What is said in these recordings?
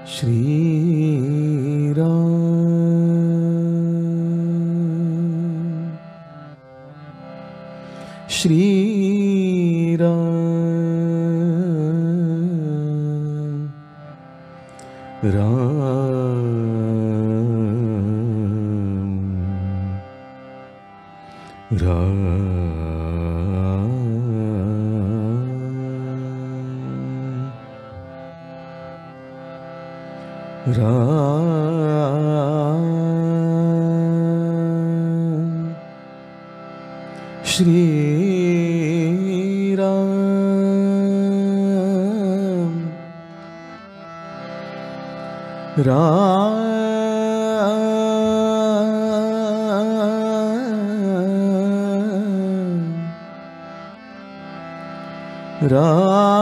Shri Ram Shri Ram Ram Ram Shri Ram Ram Ram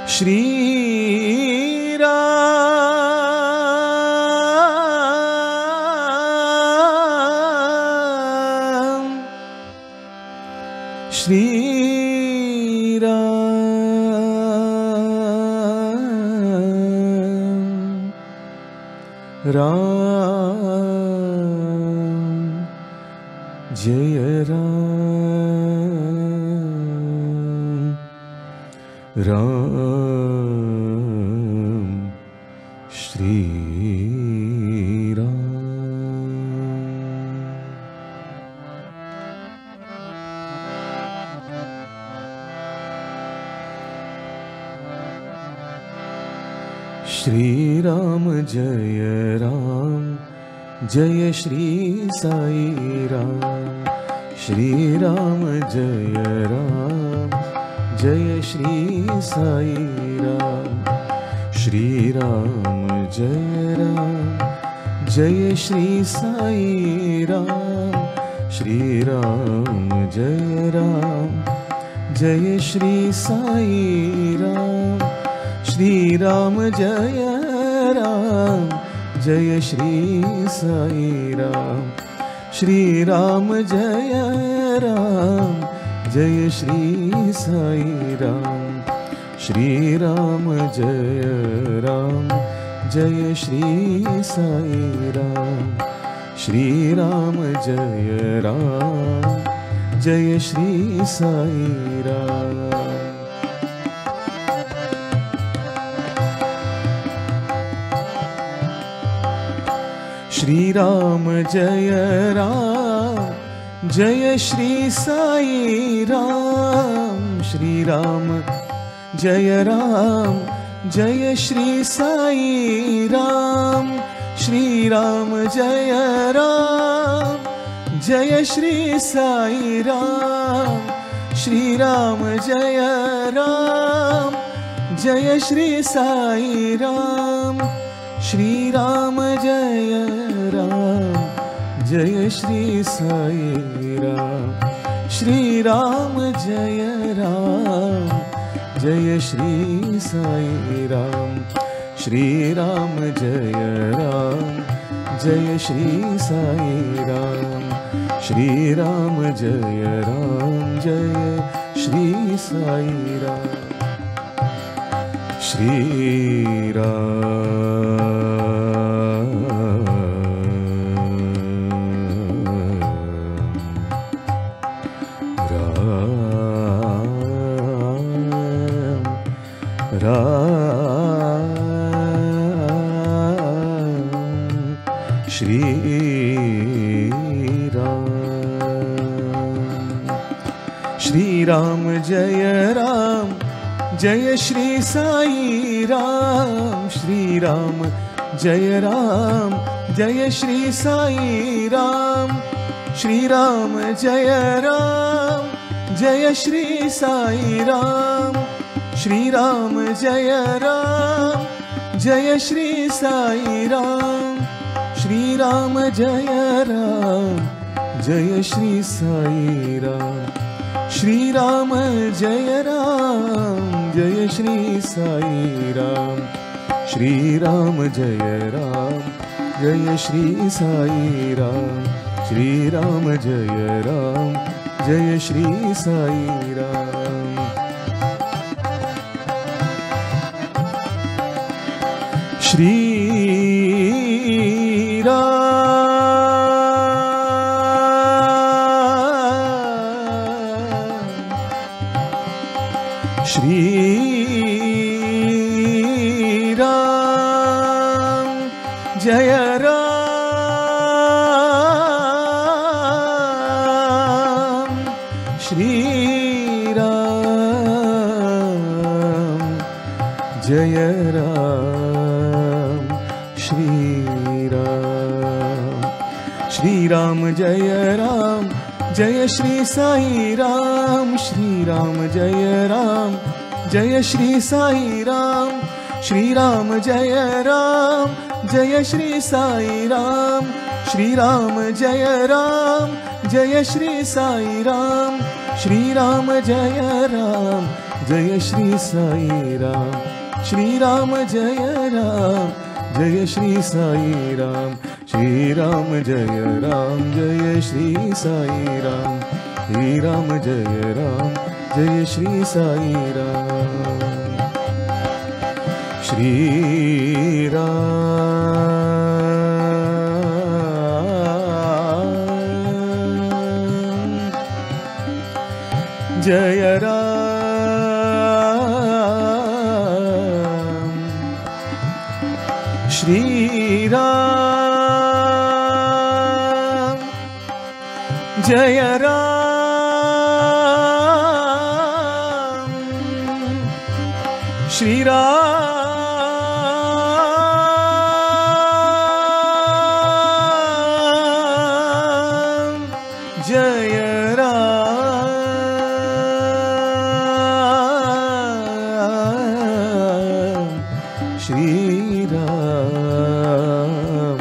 Shri Ram Shri Ram Ram Jai Ram Ram Shri Ram Shri Ram Jai Ram Jai Shri Sai Ram Shri Ram Jai Ram Jai Shri Sai Ram Shri Ram Jai Shri Sai Ram Shri Ram Jai Shri Sai Ram Shri Ram Jai Shri Sai Ram Shri Ram Jai Shri Sai Ram Shri Ram Jai Shri Sai Ram Shri Ram Jai Shri Sai Ram Shri Ram Jai Shri Sai Ram Shri Ram Jai Shri Sai Ram Shri Ram Jai Shri Sai Ram Shri Ram Jai Shri Sai Ram Shri Ram Jai Shri Sai Ram Shri Ram Jai Shri Sai Ram Shri Ram Jai Shri Sai Ram Shri Ram Jai Shri Sai Ram Shri Shri Ram Jai Shri Sai Ram Shri Ram Jai Shri Sai Ram Shri Ram Jai Shri Sai Ram Shri Ram Jai Shri Sai Ram Shri Ram Jai Shri Sai Ram Shri Ram Jai Shri Sai Ram Shri Ram Jai Shri Sai Ram Shri Ram Jai Jai Shri Sai Ram. Shri Ram Jai Ram. Shri Ram Jai Ram. Shri Ram. Shri Ram Jai Ram Jai Shri Sai Ram. Shri Ram Jai Ram Jai Shri Sai Ram. Shri Ram Jai Ram Jai Shri Sai Ram. Shri Ram Jai Ram Jai Shri Sai Ram. Shri Ram Jai Ram Jai Shri Sai Ram. Shri Ram Jai Ram Jai Shri Sai Ram. Shri Ram Jai Ram Jai Shri Sai Ram. Shri Ram Jai Ram Jai Shri Sai Ram. Shri Ram Jai Ram. Shri Ram Jai Ram. Shri Ram Jai Ram. Shri Ram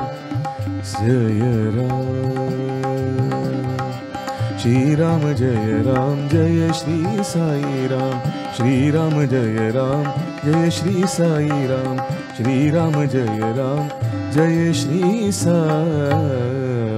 Jai Ram. Shri Ram Jai Ram Jai Shri Sai Ram. Shri Ram Jai Ram Jai Shri Sai Ram. Shri Ram Jai Ram Jai Shri Sai